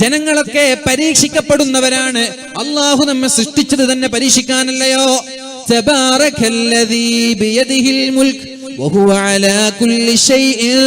ജനങ്ങളൊക്കെ പരീക്ഷിക്കപ്പെടുന്നവരാണ്. അള്ളാഹു നമ്മെ സൃഷ്ടിച്ചത് തന്നെ പരീക്ഷിക്കാനല്ലയോ? തബാറകല്ലദീ ബിയദിഹിൽ മുൽക്ക് വഹുവ അലാ കുല്ലി ശൈഇൻ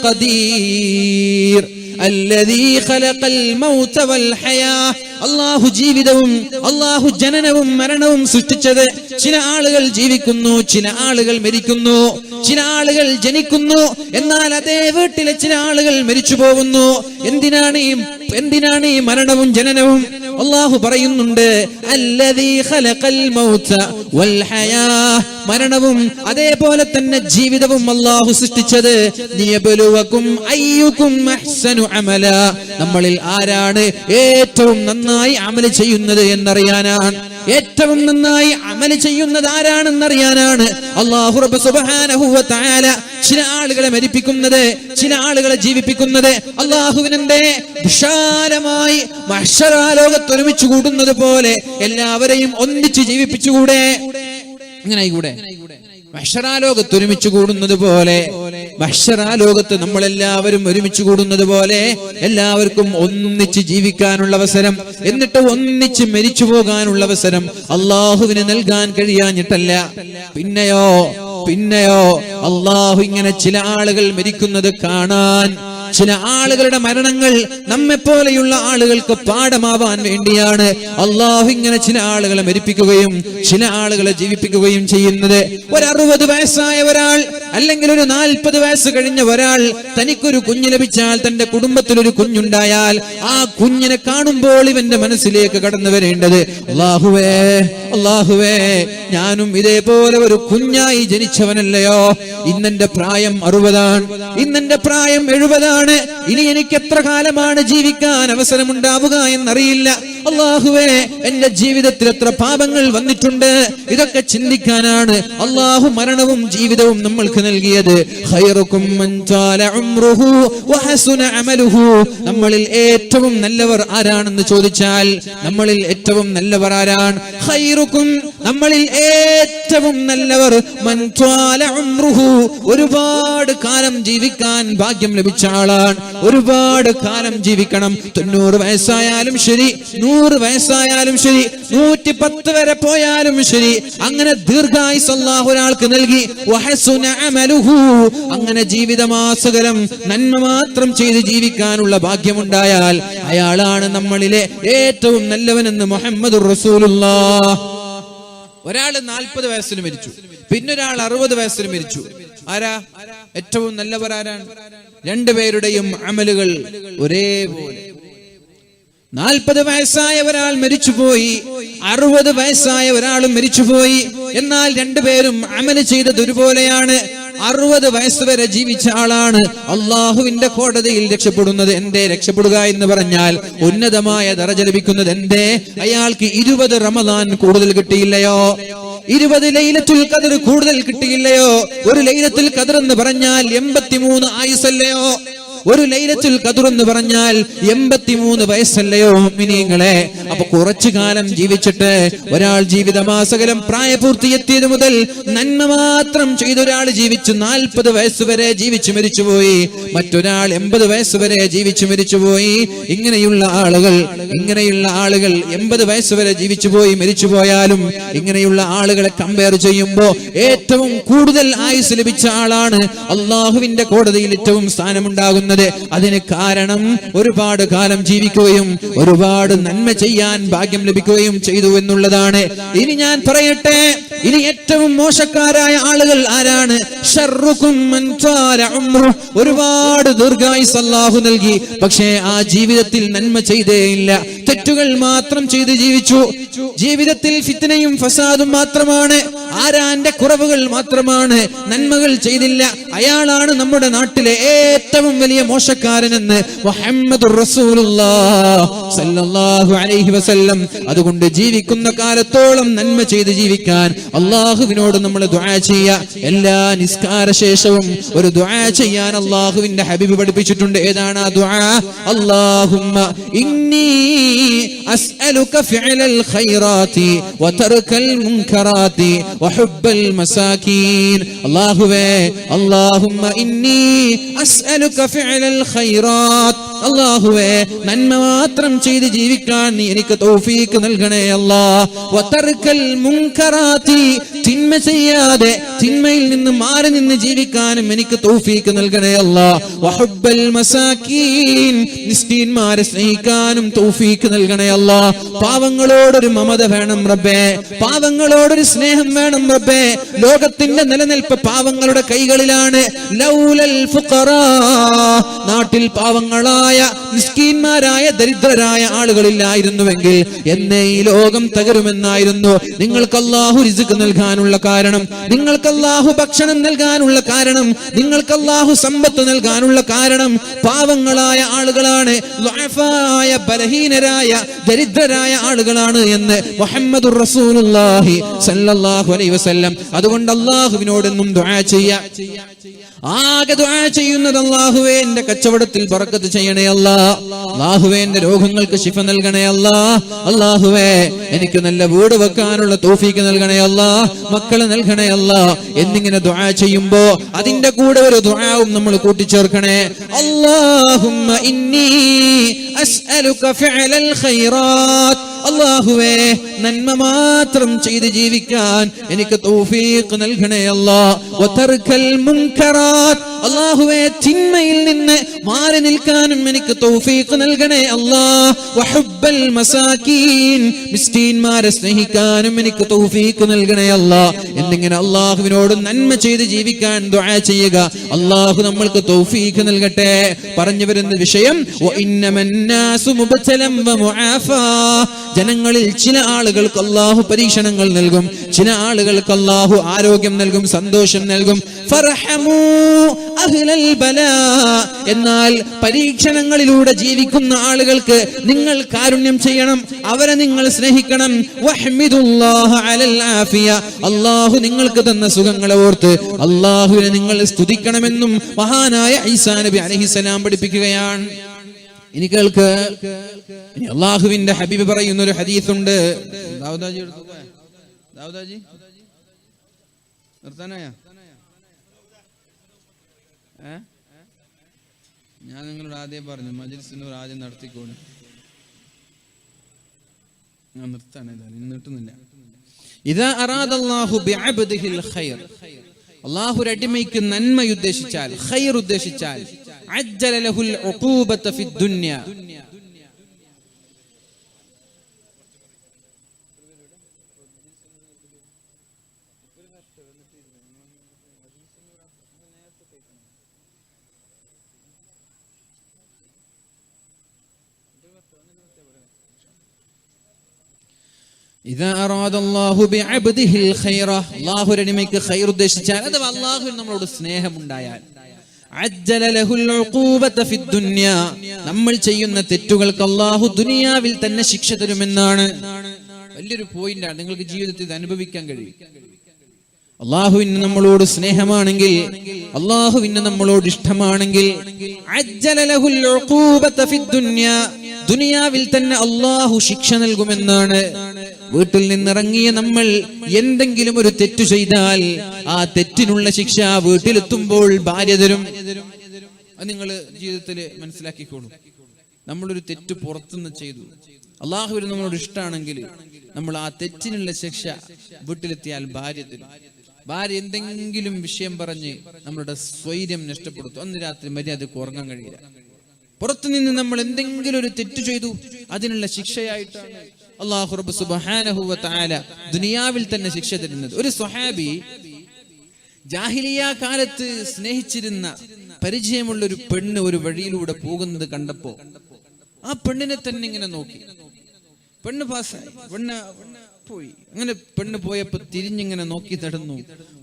ഖദീർ الذي خلق الموت والحياة. അല്ലാഹു ജീവിതവും അല്ലാഹു ജനനവും മരണവും സൃഷ്ടിച്ചത്. ചില ആളുകൾ ജീവിക്കുന്നു, ചില ആളുകൾ മരിക്കുന്നു, ചില ആളുകൾ ജനിക്കുന്നു, എന്നാൽ അതേ വീട്ടിലെ ചില ആളുകൾ മരിച്ചു പോകുന്നു. എന്തിനാണ് ഈ മരണവും ജനനവും? അല്ലാഹു പറയുന്നുണ്ട്, അല്ലദീ ഖലഖൽ മൗത വൽ ഹയാ. മരണവും അതേപോലെ തന്നെ ജീവിതവും അല്ലാഹു സൃഷ്ടിച്ചത് ലിയബ്ലുവകും അയ്യുകും അഹ്സനു അമല. നമ്മളിൽ ആരാണ് ഏറ്റവും നന്നായി അമൽ ചെയ്യുന്നത് എന്നറിയാനാണ്. ഏറ്റവും നന്നായി അമൽ ചെയ്യുന്നത് ആരാണെന്നറിയാനാണ് അല്ലാഹു റബ്ബ് സുബ്ഹാനഹു വ തആല ചില ആളുകളെ മരിപ്പിക്കുന്നത്, ചില ആളുകളെ ജീവിപ്പിക്കുന്നത്. അല്ലാഹുവിനെ വിശാലമായി മഹ്ശറാ ലോകത്ത് ഒരുമിച്ച് കൂടുന്നത് പോലെ എല്ലാവരെയും ഒന്നിച്ച് ജീവിപ്പിച്ചുകൂടെ? ഇങ്ങനെയായിക്കൂടെ? മഹ്ശറാ ലോകത്ത് ഒരുമിച്ച് കൂടുന്നത് പോലെ, മഹ്ശറാ ലോകത്ത് നമ്മളെല്ലാവരും ഒരുമിച്ച് കൂടുന്നത് പോലെ എല്ലാവർക്കും ഒന്നിച്ച് ജീവിക്കാനുള്ള അവസരം, എന്നിട്ട് ഒന്നിച്ച് മരിച്ചു പോകാനുള്ള അവസരം അള്ളാഹുവിന് നൽകാൻ കഴിയാഞ്ഞിട്ടല്ല. പിന്നെയോ അള്ളാഹു ഇങ്ങനെ ചില ആളുകൾ മരിക്കുന്നത് കാണാൻ, ചില ആളുകളുടെ മരണങ്ങൾ നമ്മെപ്പോലെയുള്ള ആളുകൾക്ക് പാഠമാവാൻ വേണ്ടിയാണ് അള്ളാഹു ഇങ്ങനെ ചില ആളുകളെ മരിപ്പിക്കുകയും ചില ആളുകളെ ജീവിപ്പിക്കുകയും ചെയ്യുന്നത്. ഒരു 60 വയസ്സായ ഒരാൾ, അല്ലെങ്കിൽ ഒരു 40 വയസ്സ് കഴിഞ്ഞ ഒരാൾ, തനിക്കൊരു കുഞ്ഞ് ലഭിച്ചാൽ, തന്റെ കുടുംബത്തിലൊരു കുഞ്ഞുണ്ടായാൽ, ആ കുഞ്ഞിനെ കാണുമ്പോൾ ഇവന്റെ മനസ്സിലേക്ക് കടന്നു വരേണ്ടത്, അല്ലാഹുവേ ഞാനും ഇതേപോലെ ഒരു കുഞ്ഞായി ജനിച്ചവനല്ലയോ? ഇന്നെന്റെ പ്രായം 60ആണ്, ഇന്നെന്റെ പ്രായം 70ആണ്. ഇനി എനിക്ക് എത്ര കാലമാണ് ജീവിക്കാൻ അവസരമുണ്ടാവുക എന്നറിയില്ല. അല്ലാഹുവേ, എന്റെ ജീവിതത്തിൽ എത്ര പാപങ്ങൾ വന്നിട്ടുണ്ട്. ഇതൊക്കെ ചിന്തിക്കാനാണ് അല്ലാഹു മരണവും ജീവിതവും നമ്മൾക്ക് നൽകിയത്. ഖൈറുക്കും മൻ താല ഉംറുഹു വഹസുന അമലുഹു. നമ്മളിൽ ഏറ്റവും നല്ലവർ ആരാണെന്ന് ചോദിച്ചാൽ, നമ്മളിൽ ഏറ്റവും നല്ലവർ ആരാണ്? ഖൈറുക്കും, നമ്മളിൽ ഏറ്റവും നല്ലവർ മൻ താല ഉംറുഹു, ഒരുപാട് കാലം ജീവിക്കാൻ ഭാഗ്യം ലഭിച്ച ആളാണ്. ഒരുപാട് കാലം ജീവിക്കണം. 90 വയസ്സായാലും ശരി, 100 വയസ്സായാലും ശരി, 110 വരെ പോയാലും ശരി, അങ്ങനെ ദീർഘായുസ്സ് അല്ലാഹു ഒരാൾക്ക് നൽകി. വഹസുന അമലുഹു, അങ്ങനെ ജീവിതമാസകലം നന്മ മാത്രം ചെയ്ത് ജീവിക്കാനുള്ള ഭാഗ്യമുണ്ടായാൽ അയാളാണ് നമ്മളിലെ ഏറ്റവും നല്ലവനെന്ന് മുഹമ്മദുർ റസൂലുള്ളാഹ്. ഒരാൾ 40 വയസ്സിൽ മരിച്ചു, പിന്നൊരാൾ 60 വയസ്സിൽ മരിച്ചു. ആരാ ഏറ്റവും നല്ലവർ? ആരാണ്? രണ്ടുപേരുടെയും അമലുകൾ ഒരേപോലെ. 40 വയസ്സായ ഒരാൾ മരിച്ചുപോയി, 60 വയസ്സായ ഒരാളും മരിച്ചുപോയി. എന്നാൽ രണ്ടുപേരും അമല് ചെയ്തത് ഒരുപോലെയാണ്. 60 വയസ്സ് വരെ ജീവിച്ച ആളാണ് അള്ളാഹുവിന്റെ കോടതിയിൽ രക്ഷപ്പെടുന്നത്. എന്തേ രക്ഷപ്പെടുക എന്ന് പറഞ്ഞാൽ ഉന്നതമായ ദറജ ലഭിക്കുന്നത് എന്തേ? അയാൾക്ക് 20 റമദാൻ കൂടുതൽ കിട്ടിയില്ലയോ? 20 ലൈലത്തുൽ ഖദർ കൂടുതൽ കിട്ടിയില്ലയോ? ഒരു ലൈലത്തുൽ ഖദർ എന്ന് പറഞ്ഞാൽ 83 ആയുസ്സല്ലയോ? ഒരു ലൈലത്തുൽ ഖദർ എന്ന് പറഞ്ഞാൽ 83 വയസ്സല്ലയോ മുഅ്മിനീങ്ങളെ? അപ്പൊ കുറച്ചു കാലം ജീവിച്ചിട്ട് ഒരാൾ ജീവിതമാസകലം പ്രായപൂർത്തിയെത്തിയത് മുതൽ നന്മ മാത്രം ചെയ്ത ഒരാൾ ജീവിച്ചു 40 വയസ്സ് വരെ ജീവിച്ചു മരിച്ചുപോയി. മറ്റൊരാൾ 80 വയസ്സ് വരെ ജീവിച്ചു മരിച്ചുപോയി. ഇങ്ങനെയുള്ള ആളുകൾ 80 വയസ്സ് വരെ ജീവിച്ചുപോയി മരിച്ചുപോയാലും ഇങ്ങനെയുള്ള ആളുകളെ കമ്പയർ ചെയ്യുമ്പോൾ ഏറ്റവും കൂടുതൽ ആയുസ് ലഭിച്ച ആളാണ് അള്ളാഹുവിന്റെ കോടതിയിൽ ഏറ്റവും സ്ഥാനമുണ്ടാകുന്നത്. അതിന് കാരണം ഒരുപാട് കാലം ജീവിക്കുകയും ഒരുപാട് നന്മ ചെയ്യാൻ ഭാഗ്യം ലഭിക്കുകയും ചെയ്തു എന്നുള്ളതാണ്. ഇനി ഞാൻ പറയട്ടെ, ഇനി ഏറ്റവും മോശക്കാരായ ആളുകൾ ആരാണ്? ശർറുക്കും മൻ ത്വാല ഉംറു. ഒരുപാട് ദീർഘായുസ് അല്ലാഹു നൽകി, പക്ഷേ ആ ജീവിതത്തിൽ നന്മ ചെയ്തേയില്ല, തെറ്റുകൾ മാത്രം ചെയ്ത് ജീവിച്ചു. ജീവിതത്തിൽ ഫിത്നയും ഫസാദും മാത്രമാണ്, ആരാന്റെ കുറവുകൾ മാത്രമാണ്, നന്മകൾ ചെയ്തില്ല. അയാളാണ് നമ്മുടെ നാട്ടിലെ ഏറ്റവും വലിയ മോശക്കാരനെന്ന് മുഹമ്മദുർ റസൂലുള്ളാഹി സ്വല്ലല്ലാഹു അലൈഹി വസല്ലം. അതുകൊണ്ട് ജീവിക്കുന്ന കാലത്തോളം നന്മ ചെയ്ത് ജീവിക്കാൻ അല്ലാഹുവിനോട് നമ്മൾ ദുആ ചെയ്യുക. എല്ലാ നിസ്കാര ശേഷവും ഒരു ദുആ ചെയ്യാൻ അല്ലാഹുവിന്റെ ഹബീബ് പഠിപ്പിച്ചിട്ടുണ്ട്. ഏതാണ് ആ ദുആ? അല്ലാഹുമ്മ ഇന്നി അസ്അലുക ഫിഅലൽ ഖൈറാത്തി വതർകൽ മുൻകറാത്തി വഹുബ്ബൽ മസാകീൻ. അല്ലാഹുവേ, അല്ലാഹുമ്മ ഇന്നി അസ്അലുക ഫിഅലൽ ഖൈറാത്ത്. അല്ലാഹുവേ, നന്മ മാത്രം ചെയ്ത് ജീവിക്കാൻ നീ എനിക്ക് തൗഫീഖ് നൽകണേ അല്ലാഹ്. വതർകൽ മുൻകറാത്തി, തിന്മ ചെയ്യാതെ തിന്മയിൽ നിന്ന് മാറി നിന്ന് ജീവിക്കാനും എനിക്ക് തൗഫീഖ് നൽകണേ അല്ലാഹ്. വഹുബ്ബൽ മസാകീൻ, മിസ്കീന്മാരെ സ്നേഹിക്കാനും തൗഫീഖ് നൽകണേ അല്ലാഹ്. പാവങ്ങളോടൊരു മമത വേണം റബ്ബേ, പാവങ്ങളോടൊരു സ്നേഹം വേണം റബ്ബേ. ലോകത്തിന്റെ നിലനിൽപ്പ് പാവങ്ങളുടെ കൈകളിലാണ്. ലൗലൽ ഫുഖറാ, നാട്ടിൽ പാവങ്ങളായ മിസ്കീന്മാരായ ദരിദ്രരായ ആളുകളില്ലായിരുന്നുവെങ്കിൽ എന്നേ ഈ ലോകം തകരുമെന്നായിരുന്നു. നിങ്ങൾക്ക് അല്ലാഹു റിസ്ക് നൽകാനുള്ള കാരണം, നിങ്ങൾക്ക് അല്ലാഹു ഭക്ഷണം നൽകാനുള്ള കാരണം, നിങ്ങൾക്ക് അല്ലാഹു സമ്പത്ത് നൽകാനുള്ള കാരണം പാവങ്ങളായ ആളുകളാണ്, ളഅഫായ ബലഹീനരായ ദരിദ്രരായ ആളുകളാണ് എന്ന് മുഹമ്മദുർ റസൂലുള്ളാഹി സ്വല്ലല്ലാഹു അലൈഹി വസല്ലം. അതുകൊണ്ട് അല്ലാഹുവിനോടെന്നും ദുആ ചെയ്യാ. ആകെ ദുആ ചെയ്യുന്നത് അല്ലാഹുവേ എന്റെ കച്ചവടത്തിൽ ബറക്കത്ത് ചെയ്യണേ അല്ലാഹ്, അല്ലാഹുവേ എന്റെ രോഗങ്ങൾക്ക് ശിഫ നൽകണേ അല്ലാഹ്, അല്ലാഹുവേ എനിക്ക് നല്ല വീട് വെക്കാനുള്ള തൗഫീഖ് നൽകണേ അല്ലാഹ്, മക്കളെ നൽകണേ അല്ലാഹ് എന്നിങ്ങനെ ദുആ ചെയ്യുമ്പോ അതിന്റെ കൂടെ ഒരു ദുആവും നമ്മൾ കൂട്ടിച്ചേർക്കണേ. അല്ലാഹുമ്മ ഇന്നി അസ്അലുക ഫിഅലൽ ഖൈറാത്ത്. അല്ലാഹുവേ, നന്മ മാത്രം ചെയ്ത് ജീവിക്കാൻ എനിക്ക് തൗഫീഖ് നൽകണേ അല്ലാഹ്. വതർകൽ മുൻകറാത്ത്, അല്ലാഹുവേ തിന്മയിൽ നിന്ന് മാറി നിൽക്കാനും എനിക്ക് തൗഫീഖ് നൽകണേ അല്ലാഹ്. വഹുബ്ബൽ മസാകീൻ, മിസ്കീന്മാരെ സ്നേഹിക്കാനും എനിക്ക് തൗഫീഖ് നൽകണേ അല്ലാഹ് എന്നിങ്ങനെ അല്ലാഹുവിനോട് നന്മ ചെയ്ത് ജീവിക്കാൻ ദുആ ചെയ്യുക. അല്ലാഹു നമ്മൾക്ക് തൗഫീഖ് നൽകട്ടെ. പറഞ്ഞു വരുന്ന വിഷയം വഇന്നമന്നാസു മുബ്തലം വമുആഫാ, ജനങ്ങളിൽ ചില ആളുകൾക്ക് അല്ലാഹു പരീക്ഷണങ്ങൾ നൽകും, ചില ആളുകൾക്ക് അല്ലാഹു ആരോഗ്യം നൽകും, സന്തോഷം നൽകും. ഫർഹമൂ അഹ്ലൽ ബലാ, എന്നാൽ പരീക്ഷണങ്ങളിലൂടെ ജീവിക്കുന്ന ആളുകൾക്ക് നിങ്ങൾ കാരുണ്യം ചെയ്യണം, അവരെ നിങ്ങൾ സ്നേഹിക്കണം. വഹ്മിദുല്ലാഹ അലൽ ആഫിയ, അല്ലാഹു നിങ്ങൾക്ക് തന്ന സുഖങ്ങളെ ഓർത്ത് അല്ലാഹുവിനെ നിങ്ങൾ സ്തുതിക്കണമെന്നും മഹാനായ ഈസാ നബി അലൈഹിസ്സലാം പഠിപ്പിക്കുകയാണ്. ഇനി കേൾക്ക്, ഇനി അല്ലാഹുവിന്റെ ഹബീബ് പറയുന്ന ഒരു ഹദീസുണ്ട്. ദാവൂദാജി ദാവൂദാജി നിർത്താനായ ഞാൻ നിങ്ങളോട് ആദ്യം പറഞ്ഞു മജ്‌ലിസിനോട് ആദ്യം നടത്തിക്കോളൂ. ഞാൻ നിർത്താനേതായാലും നിന്നിട്ടുന്നില്ല. ഇദാ അറാദല്ലാഹു ബിഅബ്ദിഹിൽ ഖൈർ, അല്ലാഹു ഒരു അടിമയ്ക്ക് നന്മ ഉദ്ദേശിച്ചാൽ, ഖൈർ ഉദ്ദേശിച്ചാൽ, അജ്ജല ലഹുൽ ഉഖൂബത ഫിദ് ദുനിയ, ഇദാ അറാദല്ലാഹു ബിഅബ്ദിഹിൽ ഖൈറ, അല്ലാഹു ഒരു അടിമയ്ക്ക് ഖൈർ ഉദ്ദേശിച്ചാൽ, അഥവാ അല്ലാഹുവിന് നമ്മളോട് സ്നേഹമുണ്ടായാൽ, അജ്ജല ലഹുൽ ഉഖൂബത ഫിദ് ദുനിയ, നമ്മൾ ചെയ്യുന്ന തെറ്റുകൾക്ക് അല്ലാഹു ദുനിയാവിൽ തന്നെ ശിക്ഷ തരുമെന്നാണ്. വലിയൊരു പോയിന്റാണ്, നിങ്ങൾക്ക് ജീവിതത്തിൽ ഇത് അനുഭവിക്കാൻ കഴിയും. അല്ലാഹുവിന് നമ്മളോട് സ്നേഹമാണെങ്കിൽ, അല്ലാഹുവിന് നമ്മളോട് ഇഷ്ടമാണെങ്കിൽ, അജ്ജല ലഹുൽ ഉഖൂബത ഫിദ് ദുനിയ, ദുനിയാവിൽ തന്നെ അല്ലാഹു ശിക്ഷ നൽകുമെന്നാണ്. വീട്ടിൽ നിന്നിറങ്ങിയ നമ്മൾ എന്തെങ്കിലും ഒരു തെറ്റു ചെയ്താൽ ആ തെറ്റിനുള്ള ശിക്ഷ വീട്ടിലെത്തുമ്പോൾ ഭാര്യ തരും. അത് നിങ്ങൾ ജീവിതത്തിൽ മനസ്സിലാക്കിക്കോളൂ. നമ്മളൊരു തെറ്റ് പുറത്തുനിന്ന് ചെയ്തു, അല്ലാഹുവിന് നമ്മളോട് ഇഷ്ടമാണെങ്കിൽ നമ്മൾ ആ തെറ്റിനുള്ള ശിക്ഷ വീട്ടിലെത്തിയാൽ ഭാര്യ തരും. ഭാര്യ എന്തെങ്കിലും വിഷയം പറഞ്ഞ് നമ്മളുടെ സ്വൈര്യം നഷ്ടപ്പെടുത്തും, അന്ന് രാത്രി മര്യാദക്ക് ഉറങ്ങാൻ കഴിയില്ല. പുറത്തുനിന്ന് നമ്മൾ എന്തെങ്കിലും ഒരു തെറ്റ് ചെയ്തു, അതിനുള്ള ശിക്ഷയായിട്ടാണ് അല്ലാഹു റബ്ബ് സുബ്ഹാനഹു വ തആല ദുനിയാവിൽ തന്നെ ശിക്ഷ തരുന്നത്. ഒരു സ്വഹാബി ജാഹിലിയ കാലത്ത് സ്നേഹിച്ചിരുന്ന പരിചയമുള്ള ഒരു പെണ്ണ് ഒരു വഴിയിലൂടെ പോകുന്നത് കണ്ടപ്പോ ആ പെണ്ണിനെ തന്നെ ഇങ്ങനെ നോക്കി. പെണ്ണ് പാസ്സായി, പെണ്ണ് പോയി. അങ്ങനെ പെണ്ണ് പോയപ്പോ തിരിഞ്ഞിങ്ങനെ നോക്കി നടന്നു.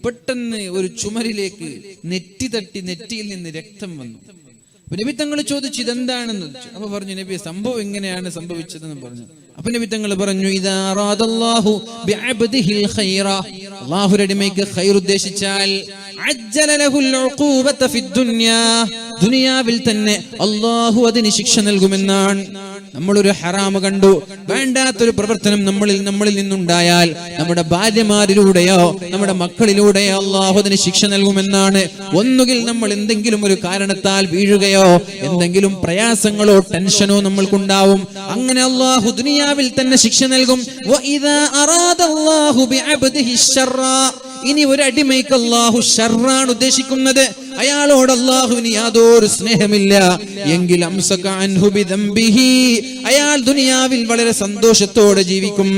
പെട്ടെന്ന് ഒരു ചുമരിലേക്ക് നെറ്റി തട്ടി നെറ്റിയിൽ നിന്ന് രക്തം വന്നു. നബി തങ്ങൾ ചോദിച്ചു ഇതെന്താണെന്ന്. അപ്പൊ പറഞ്ഞു, നബി സംഭവം എങ്ങനെയാണ് സംഭവിച്ചതെന്ന് പറഞ്ഞു. അപ്പൊ നബി തങ്ങൾ പറഞ്ഞു, ഇദാ അറാദല്ലാഹു ബിഅബ്ദിഹിൽ ഖൈറ, അല്ലാഹു ഒരു അടിമയ്ക്ക് ഖൈർ ഉദ്ദേശിച്ചാൽ, അജ്ജല ലഹുൽ ഉഖൂബത ഫിദ് ദുനിയ, ദുനിയാവിൽ തന്നെ അല്ലാഹു അതിന് ശിക്ഷ നൽകുമെന്നാണ്. നമ്മളൊരു ഹറാമ് കണ്ടു, വേണ്ടാത്തൊരു പ്രവർത്തനം നമ്മളിൽ നിന്നുണ്ടായാൽ നമ്മുടെ ഭാര്യമാരിലൂടെയോ നമ്മുടെ മക്കളിലൂടെയോ അള്ളാഹു അതിന് ശിക്ഷ നൽകുമെന്നാണ്. ഒന്നുകിൽ നമ്മൾ എന്തെങ്കിലും ഒരു കാരണത്താൽ വീഴുകയോ എന്തെങ്കിലും പ്രയാസങ്ങളോ ടെൻഷനോ നമ്മൾക്കുണ്ടാവും. അങ്ങനെ അള്ളാഹു ദുനിയാവിൽ തന്നെ ശിക്ഷ നൽകും. ഇനി ഒരു അടിമയ്ക്ക് അള്ളാഹു ഷർറാണ് ഉദ്ദേശിക്കുന്നത്, അയാളോട് അള്ളാഹുവിന് യാതൊരു സ്നേഹമില്ല എങ്കിൽ അയാൾ ദുനിയാവിൽ വളരെ സന്തോഷത്തോടെ ജീവിക്കും.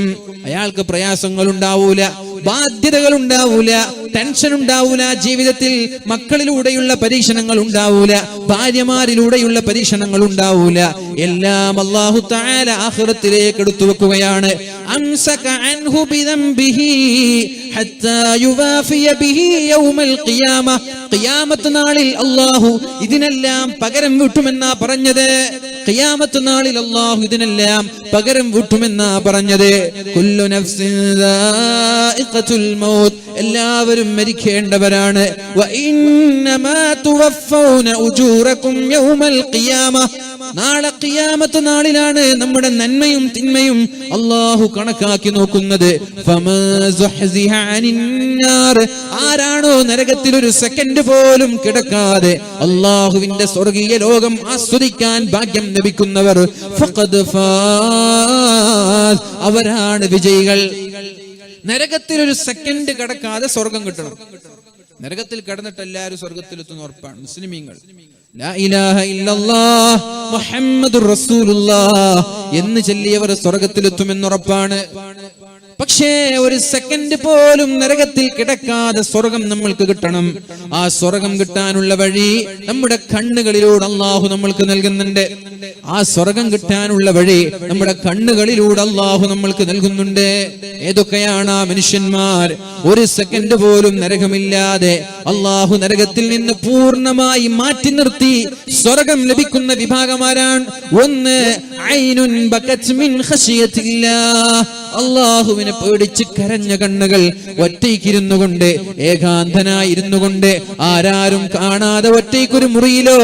അയാൾക്ക് പ്രയാസങ്ങൾ ഉണ്ടാവൂല, ബാധ്യതകൾ ഉണ്ടാവൂല, ടെൻഷൻ ഉണ്ടാവൂല, ജീവിതത്തിൽ മക്കളിലൂടെയുള്ള പരീക്ഷണങ്ങൾ ഉണ്ടാവൂല, ഭാര്യമാരിലൂടെയുള്ള പരീക്ഷണങ്ങൾ ഉണ്ടാവൂല. എല്ലാം അല്ലാഹു തആല ആഖിറത്തിലേക്ക് എടുത്തു വെക്കുകയാണ്. അംസക അൻഹു ബിദംബിഹി ഹത്താ യുവാഫിയ ബിഹി യൗമൽ ഖിയാമ. ഖിയാമത്ത് നാളിൽ അല്ലാഹു ഇതിനെല്ലാം പകരം വീട്ടുമെന്നാ പറഞ്ഞത്. ഖിയാമത്ത് നാളിൽ അല്ലാഹു ഇതിനെല്ലാം പകരം വീട്ടുമെന്നാ പറഞ്ഞത്. കുല്ലു നഫ്സിൻ ദാഇഖത്തുൽ മൗത്ത്, എല്ലാവരും മരിക്കേണ്ടവരാണ്. വ ഇന്നമാ തുവഫൗന ഉജൂറകും യൗമൽ ഖിയാമ. നാളെ ഖിയാമത്ത് നാളിലാണ് നമ്മുടെ നന്മയും തിന്മയും അല്ലാഹു കണക്കാക്കി നോക്കുന്നത്. ഫമാ സുഹ്സിഹ അനിൻ നാർ, ആരാണോ നരകത്തിൽ ഒരു സെക്കൻഡ് പോലും കിടക്കാതെ അല്ലാഹുവിന്റെ സ്വർഗീയ ലോകം ആസ്വദിക്കാൻ ഭാഗ്യം ലഭിക്കുന്നവർ, ഫഖദ് ഫാസ്, അവരാണ് വിജയികൾ. നരകത്തിൽ ഒരു സെക്കൻഡ് കിടക്കാതെ സ്വർഗം കിട്ടണം. നരകത്തിൽ കിടന്നിട്ട് എല്ലാവരും സ്വർഗത്തിലെത്തുന്ന ഉറപ്പാണ് മുസ്ലിമീങ്ങൾ. ലാ ഇലാഹ ഇല്ലല്ലാഹ് മുഹമ്മദുർ റസൂലുള്ളാഹ് എന്ന് ചൊല്ലിയവർ സ്വർഗത്തിലെത്തുമെന്നുറപ്പാണ്. പക്ഷേ ഒരു സെക്കൻഡ് പോലും നരകത്തിൽ കിടക്കാതെ സ്വർഗം നമ്മൾക്ക് കിട്ടണം. ആ സ്വർഗം കിട്ടാനുള്ള വഴി നമ്മുടെ കണ്ണുകളിലൂടെ അല്ലാഹു നമ്മൾക്ക് നൽകുന്നുണ്ട്. ആ സ്വർഗം കിട്ടാനുള്ള വഴി നമ്മുടെ കണ്ണുകളിലൂടെ അല്ലാഹു നമ്മൾക്ക് നൽകുന്നുണ്ട്. ഏതൊക്കെയാണ് ആ മനുഷ്യന്മാർ? ഒരു സെക്കൻഡ് പോലും നരകമില്ലാതെ അല്ലാഹു നരകത്തിൽ നിന്ന് പൂർണ്ണമായി മാറ്റി നിർത്തി സ്വർഗം ലഭിക്കുന്ന വിഭാഗമാരാണ്. ഒന്ന്, ഐനുൻ ബകത് മിൻ ഖശിയത്തില്ലാഹ്, അല്ലാഹുവിനെ പേടിച്ച് കരഞ്ഞ കണ്ണുകൾ, ഒറ്റയ്ക്കിരുന്നു കൊണ്ട്, ഏകാന്തനായിരുന്നു കൊണ്ട്, ആരാരും കാണാതെ ഒറ്റയ്ക്കൊരു മുറിയിലോ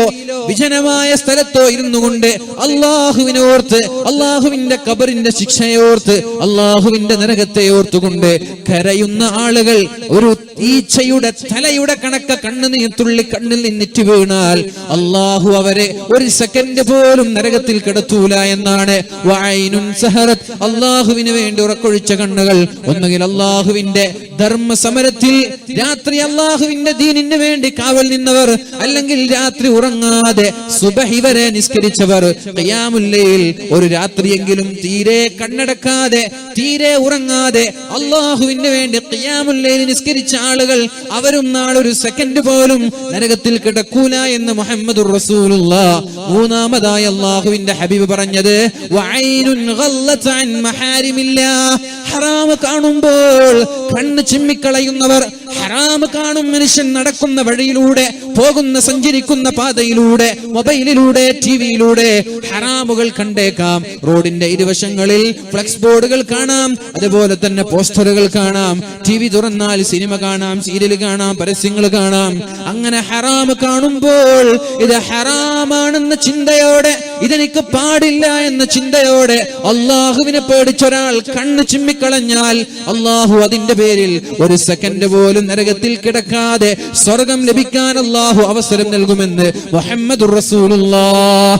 വിജനമായ സ്ഥലത്തോ ഇരുന്നു കൊണ്ട് അല്ലാഹുവിനെ ഓർത്ത്, അല്ലാഹുവിന്റെ ഖബറിന്റെ ശിക്ഷയോർത്ത്, അല്ലാഹുവിന്റെ നരകത്തെ ഓർത്തുകൊണ്ട് കരയുന്ന ആളുകൾ ഒരു ഈച്ചയുടെ തലയുടെ കണക്ക കണ്ണുനീർത്തുള്ളി കണ്ണിൽ നിന്നിറ്റ് വീണാൽ അല്ലാഹു അവരെ ഒരു സെക്കൻഡ് പോലും നരകത്തിൽ കിടത്തൂല എന്നാണ്. വഅൈനുൻ സഹറത്, അല്ലാഹുവിന് വേണ്ടി ഉറക്കൊഴിച്ച കണ്ണുകൾ. ഒന്നുകിൽ അല്ലാഹുവിന്റെ ധർമ്മ സമരത്തിൽ രാത്രി അല്ലാഹുവിന്റെ ദീനിന് വേണ്ടി കാവൽ നിന്നവർ, അല്ലെങ്കിൽ രാത്രി ഉറങ്ങാതെ സുബഹി വരെ നിസ്കരിച്ചവർ, ഖിയാമുൽ ലൈൽ ഒരു രാത്രിയെങ്കിലും തീരെ കണ്ണടക്കാതെ തീരെ ഉറങ്ങാതെ അല്ലാഹുവിന് വേണ്ടി ഖിയാമുൽ ലൈൽ നിസ്കരിച്ച ആളുകൾ, അവരും നാളൊരു സെക്കൻഡ് പോലും നരകത്തിൽ കിടക്കൂല എന്ന് മുഹമ്മദുർ റസൂലുള്ളാഹ്. മൂന്നാമതായി അല്ലാഹുവിന്റെ ഹബീബ് പറഞ്ഞത് വഅൈനുൻ ഗല്ലത് അൻ മഹാരിമില്ലാഹ്, ഹറാം കാണുമ്പോൾ കണ്ണ് ചിമ്മിക്കളയുന്നവർ, ഹറാം കാണും മനുഷ്യൻ നടക്കുന്ന വഴിയിലൂടെ, പോകുന്ന സഞ്ചരിക്കുന്ന പാതയിലൂടെ, മൊബൈലിലൂടെ, ടിവിയിലൂടെ ഹറാമുകൾ കണ്ടേക്കാം. റോഡിന്റെ ഇരുവശങ്ങളിൽ ഫ്ലെക്സ് ബോർഡുകൾ കാണാം, അതുപോലെ തന്നെ പോസ്റ്ററുകൾ കാണാം. ടിവി തുറന്നാൽ സിനിമ കാണാം, സീരിയൽ കാണാം, പരസ്യങ്ങൾ കാണാം. അങ്ങനെ ഹറാം കാണുമ്പോൾ ഇത് ഹറാമാണെന്ന ചിന്തയോടെ, ഇതെനിക്ക് പാടില്ല എന്ന ചിന്തയോടെ അല്ലാഹുവിനെ പേടിച്ചൊരാൾ കണ്ണ് ചിമ്മിക്കളഞ്ഞാൽ അല്ലാഹു അതിന്റെ പേരിൽ ഒരു സെക്കൻഡ് പോലും നരകത്തിൽ കിടക്കാതെ സ്വർഗം ലഭിക്കാൻ അല്ലാഹു അവസരം നൽകുമെന്ന് മുഹമ്മദുർ റസൂലുള്ളാഹ്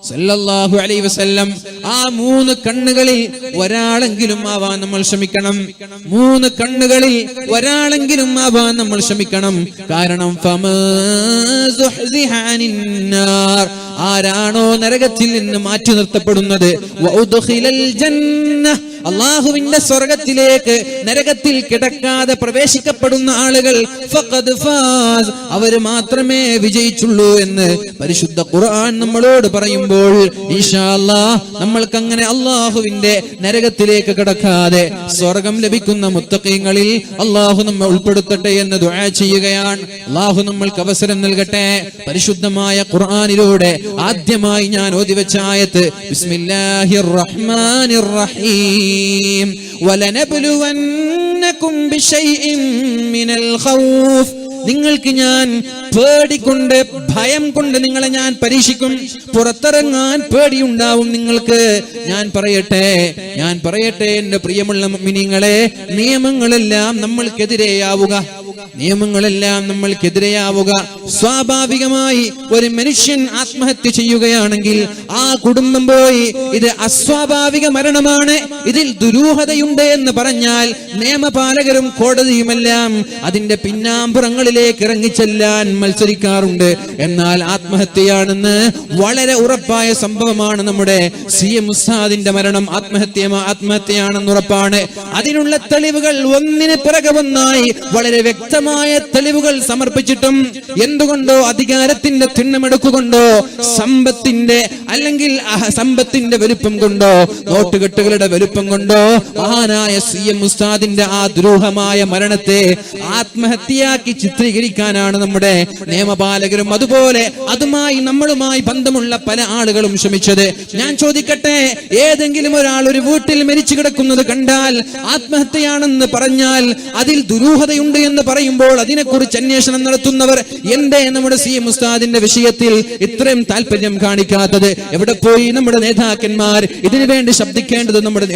സല്ലല്ലാഹു അലൈഹി വസല്ലം. ആ മൂന്ന് കണ്ണുകളിൽ ഒരാളെങ്കിലും ആവാൻ നമ്മൾ ശ്രമിക്കണം. മൂന്ന് കണ്ണുകളിൽ ഒരാളെങ്കിലും ആവാൻ നമ്മൾ ശ്രമിക്കണം. കാരണം ആരാണോ നരകത്തിൽ നിന്ന് മാറ്റി നിർത്തപ്പെടുന്നത്, അല്ലാഹുവിന്റെ സ്വർഗത്തിലേക്ക് നരകത്തിൽ കിടക്കാതെ പ്രവേശിക്കപ്പെടുന്ന ആളുകൾ, ഫഖദ് ഫാസ്, അവര് മാത്രമേ വിജയിച്ചുള്ളൂ എന്ന് പരിശുദ്ധ ഖുർആൻ നമ്മളോട് പറയുമ്പോൾ ഇൻഷാ അല്ലാഹ് നമ്മൾക്ക് അങ്ങനെ അല്ലാഹുവിന്റെ നരകത്തിലേക്ക് കിടക്കാതെ സ്വർഗം ലഭിക്കുന്ന മുത്തഖീങ്ങളിൽ അല്ലാഹു നമ്മെ ഉൾപ്പെടുത്തട്ടെ എന്ന് ദുആ ചെയ്യുകയാണ്. അല്ലാഹു നമ്മൾക്ക് അവസരം നൽകട്ടെ. പരിശുദ്ധമായ ഖുർആനിലൂടെ ആദ്യമായി ഞാൻ ഓതിവെച്ച ആയത്ത് ബിസ്മില്ലാഹിർ റഹ്മാനിർ റഹീം വലനബ്ലുവന്നകും ബിശൈഇൻ മിനൽ ഖൗഫ്, നിങ്ങൾക്ക് ഞാൻ പേടികൊണ്ട്, ഭയം കൊണ്ട് നിങ്ങളെ ഞാൻ പരീക്ഷിക്കും. പുറത്തിറങ്ങാൻ പേടിയുണ്ടാവും നിങ്ങൾക്ക്. ഞാൻ പറയട്ടെ എന്റെ പ്രിയമുള്ള മുഅ്മിനീങ്ങളെ, നിയമങ്ങളെല്ലാം നമ്മൾക്കെതിരെയാവുക. സ്വാഭാവികമായി ഒരു മനുഷ്യൻ ആത്മഹത്യ ചെയ്യുകയാണെങ്കിൽ ആ കുടുംബം പോയി ഇത് അസ്വാഭാവിക മരണമാണ്, ഇതിൽ ദുരൂഹതയുണ്ട് എന്ന് പറഞ്ഞാൽ നിയമപാലകരും കോടതിയുമെല്ലാം അതിന്റെ പിന്നാമ്പുറങ്ങളിലേക്ക് ഇറങ്ങിച്ചെല്ലാൻ മത്സരിക്കാറുണ്ട്. എന്നാൽ ആത്മഹത്യയാണെന്ന് വളരെ ഉറപ്പായ സംഭവമാണ് നമ്മുടെ CM ഉസ്താദിന്റെ മരണം. ആത്മഹത്യയാണെന്ന് ഉറപ്പാണ്. അതിനുള്ള തെളിവുകൾ ഒന്നിന് പിറകെ ഒന്നായി വളരെ വ്യക്തമായ തെളിവുകൾ സമർപ്പിച്ചിട്ടും എന്തുകൊണ്ടോ അധികാരത്തിന്റെ തിണ്ണമെടുക്കുകൊണ്ടോ സമ്പത്തിന്റെ വലുപ്പം കൊണ്ടോ നോട്ടുകെട്ടുകളുടെ വലുപ്പം കൊണ്ടോ മഹാനായ CM ഉസ്താദിന്റെ ആ ദുരൂഹമായ മരണത്തെ ആത്മഹത്യയാക്കി ചിത്രീകരിക്കാനാണ് നമ്മുടെ നിയമപാലകരും അതുപോലെ നമ്മളുമായി ബന്ധമുള്ള പല ആളുകളും ശ്രമിച്ചത്. ഞാൻ ചോദിക്കട്ടെ, ഏതെങ്കിലും ഒരാൾ ഒരു വീട്ടിൽ മരിച്ചു കിടക്കുന്നത് കണ്ടാൽ ആത്മഹത്യയാണെന്ന് പറഞ്ഞാൽ അതിൽ ദുരൂഹതയുണ്ട് എന്ന് പറയുമ്പോൾ അതിനെക്കുറിച്ച് അന്വേഷണം നടത്തുന്നവർ എന്തേ നമ്മുടെ CM ഉസ്താദിന്റെ വിഷയത്തിൽ ഇത്രയും താല്പര്യം കാണിക്കാത്തത്? എവിടെ പോയി നമ്മുടെ നേതാക്കന്മാർ? ഇതിനു വേണ്ടി ശബ്ദിക്കേണ്ടത് നമ്മുടെ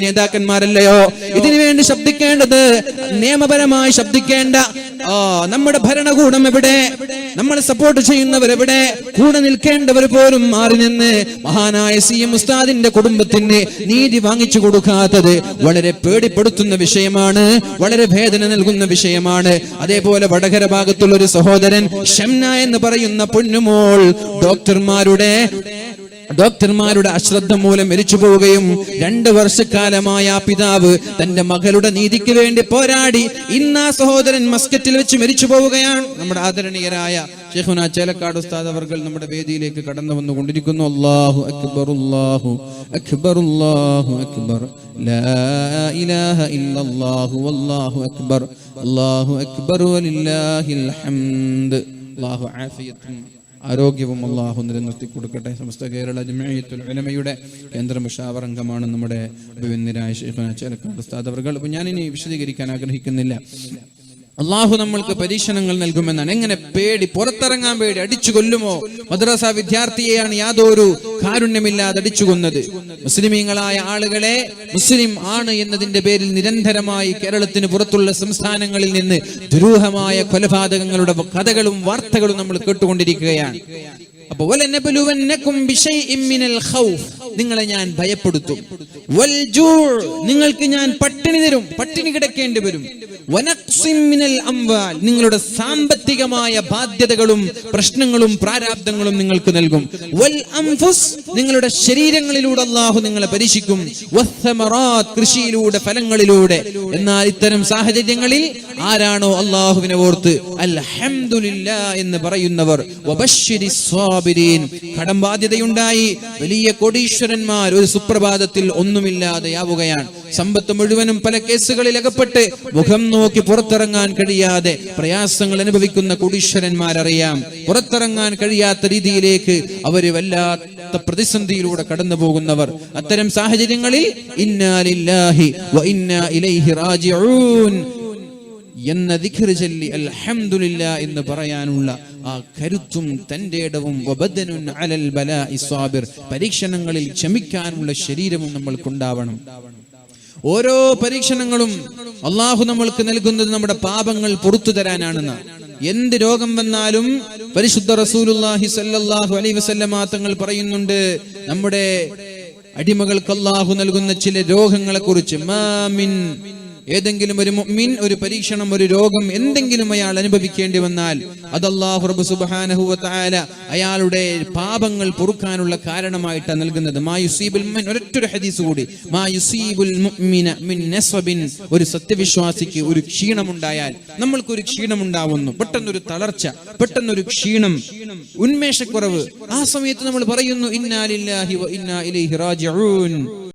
നേതാക്കന്മാരല്ലയോ? ഇതിനു വേണ്ടി ശബ്ദിക്കേണ്ടത്, നിയമപരമായി ശബ്ദിക്കേണ്ട നമ്മുടെ ഭരണകൂടം എവിടെ? നമ്മളെ സപ്പോർട്ട് ചെയ്യുന്നവരെവിടെ? കൂടെ നിൽക്കേണ്ടവർ പോലും മാറി നിന്ന് മഹാനായ CM ഉസ്താദിന്റെ കുടുംബത്തിന് നീതി വാങ്ങിച്ചു കൊടുക്കാത്തത് വളരെ പേടിപ്പെടുത്തുന്ന വിഷയമാണ്, വളരെ വേദന നൽകുന്ന വിഷയമാണ്. അതേപോലെ വടകര ഭാഗത്തുള്ള ഒരു സഹോദരൻ ഷംന എന്ന് പറയുന്ന പൊന്നുമോൾ ഡോക്ടർമാരുടെ അശ്രദ്ധ മൂലം മരിച്ചു പോവുകയും 2 വർഷക്കാലമായ ആ പിതാവ് തന്റെ മകളുടെ നീതിക്ക് വേണ്ടി പോരാടി ഇന്ന് ആ സഹോദരൻ മസ്കറ്റിൽ വെച്ച് മരിച്ചു പോവുകയാണ്. നമ്മുടെ ആദരണീയരായ ശൈഖുനാ ചേലക്കാട് ഉസ്താദ് അവർകൾ നമ്മുടെ വേദിയിലേക്ക് കടന്നു വന്നുകൊണ്ടിരിക്കുന്നു. അല്ലാഹു അക്ബർ, അല്ലാഹു അക്ബർ, അല്ലാഹു അക്ബർ, ലാ ഇലാഹ ഇല്ലല്ലാഹു വല്ലാഹു അക്ബർ, അല്ലാഹു അക്ബർ വലില്ലാഹിൽ ഹംദ്. അല്ലാഹു ആഫിയത്തും ആരോഗ്യവും അല്ലാഹു നിലനിർത്തി കൊടുക്കട്ടെ. സമസ്ത കേരള ജംഇയ്യത്തുൽ ഉലമയുടെ കേന്ദ്ര മുശാവറ അംഗമാണ് നമ്മുടെ അഭിവന്ദനായ ശൈഖുനാ ചേലക്കാട് ഉസ്താദ് അവർകൾ. അപ്പോൾ ഞാനിനി വിശദീകരിക്കാൻ ആഗ്രഹിക്കുന്നില്ല. അള്ളാഹു നമ്മൾക്ക് പരീക്ഷണങ്ങൾ നൽകുമെന്നാണ്. എങ്ങനെ പേടി, പുറത്തിറങ്ങാൻ പേടി, അടിച്ചു കൊല്ലുമോ? മദ്രസ വിദ്യാർത്ഥിയെയാണ് യാതൊരു കാരുണ്യമില്ലാതെ അടിച്ചു കൊന്നത്. മുസ്ലിമീങ്ങളായ ആളുകളെ മുസ്ലിം ആണ് എന്നതിന്റെ പേരിൽ നിരന്തരമായി കേരളത്തിന് പുറത്തുള്ള സംസ്ഥാനങ്ങളിൽ നിന്ന് ദുരൂഹമായ കൊലപാതകങ്ങളുടെ കഥകളും വാർത്തകളും നമ്മൾ കേട്ടുകൊണ്ടിരിക്കുകയാണ്. അപ്പൊ നിങ്ങളെ ഞാൻ ഭയപ്പെടുത്തും, നിങ്ങൾക്ക് ഞാൻ പട്ടിണി തരും, പട്ടിണി കിടക്കേണ്ടി വരും, നിങ്ങളുടെ സാമ്പത്തികമായ ബാധ്യതകളും പ്രശ്നങ്ങളും പ്രാരാബ്ദങ്ങളും നിങ്ങൾക്ക് നൽകും, നിങ്ങളുടെ ശരീരങ്ങളിലൂടെ അല്ലാഹു നിങ്ങളെ പരീക്ഷിക്കും, കൃഷിയിലൂടെ, ഫലങ്ങളിലൂടെ. എന്നാൽ ഇത്തരം സാഹചര്യങ്ങളിൽ ആരാണോ അല്ലാഹുവിനെ ഓർത്ത് അൽഹംദുലില്ലാഹ് എന്ന് പറയുന്നവർ, കടം ബാധ്യതയുണ്ടായി വലിയ കോടീശ്വരന്മാർ ഒരു സുപ്രഭാതത്തിൽ ഒന്നുമില്ലാതെയാവുകയാണ്. സമ്പത്ത് മുഴുവനും പല കേസുകളിൽ അകപ്പെട്ട് മുഖം നോക്കി പുറത്തിറങ്ങാൻ കഴിയാതെ പ്രയാസങ്ങൾ അനുഭവിക്കുന്ന കോടീശ്വരന്മാരറിയാം. പുറത്തിറങ്ങാൻ കഴിയാത്ത രീതിയിലേക്ക് അവര് വല്ലാത്ത പ്രതിസന്ധിയിലൂടെ കടന്നു പോകുന്നവർ. അത്തരം സാഹചര്യങ്ങളിൽ ഇന്നാ ലില്ലാഹി വ ഇന്നാ ഇലൈഹി റാജിഊൻ എന്ന ദിക്ർ ചൊല്ലി അൽഹംദുലില്ലാ എന്ന് പറയാനുള്ള ആ കരുത്തും തന്റെ ഇടവും വബദനുൻ അലൽ ബലാഇ സ്വാബിർ, പരീക്ഷണങ്ങളിൽ ക്ഷമിക്കാനുള്ള ശരീരവും നമ്മൾക്കുണ്ടാവണം. ഓരോ പരീക്ഷണങ്ങളും അള്ളാഹു നമ്മൾക്ക് നൽകുന്നത് നമ്മുടെ പാപങ്ങൾ പുറത്തു തരാനാണെന്ന്. എന്ത് രോഗം വന്നാലും പരിശുദ്ധ റസൂലുള്ളാഹി സ്വല്ലല്ലാഹു അലൈഹി വസല്ലമ തങ്ങൾ പറയുന്നുണ്ട്, നമ്മുടെ അടിമകൾക്ക് അള്ളാഹു നൽകുന്ന ചില രോഗങ്ങളെ കുറിച്ച്. ഏതെങ്കിലും ഒരു മുഅ്മിൻ ഒരു പരീക്ഷണം, ഒരു രോഗം എന്തെങ്കിലും അയാൾ അനുഭവിക്കേണ്ടി വന്നാൽ അത് അല്ലാഹു റബ്ബ് സുബ്ഹാനഹു വ തആല അയാളുടെ പാപങ്ങൾ പൊറുക്കാനുള്ള കാരണമായിട്ടാണ് നൽകുന്നത്. ഒരൊറ്റൊരു ഹദീസ് കൂടി, ഒരു സത്യവിശ്വാസിക്ക് ഒരു ക്ഷീണമുണ്ടായാൽ, നമ്മൾക്കൊരു ക്ഷീണമുണ്ടാവുന്നു, പെട്ടെന്നൊരു തളർച്ച, പെട്ടെന്നൊരു ക്ഷീണം, ഉന്മേഷക്കുറവ്, ആ സമയത്ത് നമ്മൾ പറയുന്നു ഇന്നാ ലില്ലാഹി വ ഇന്നാ ഇലൈഹി റാജിഊൻ.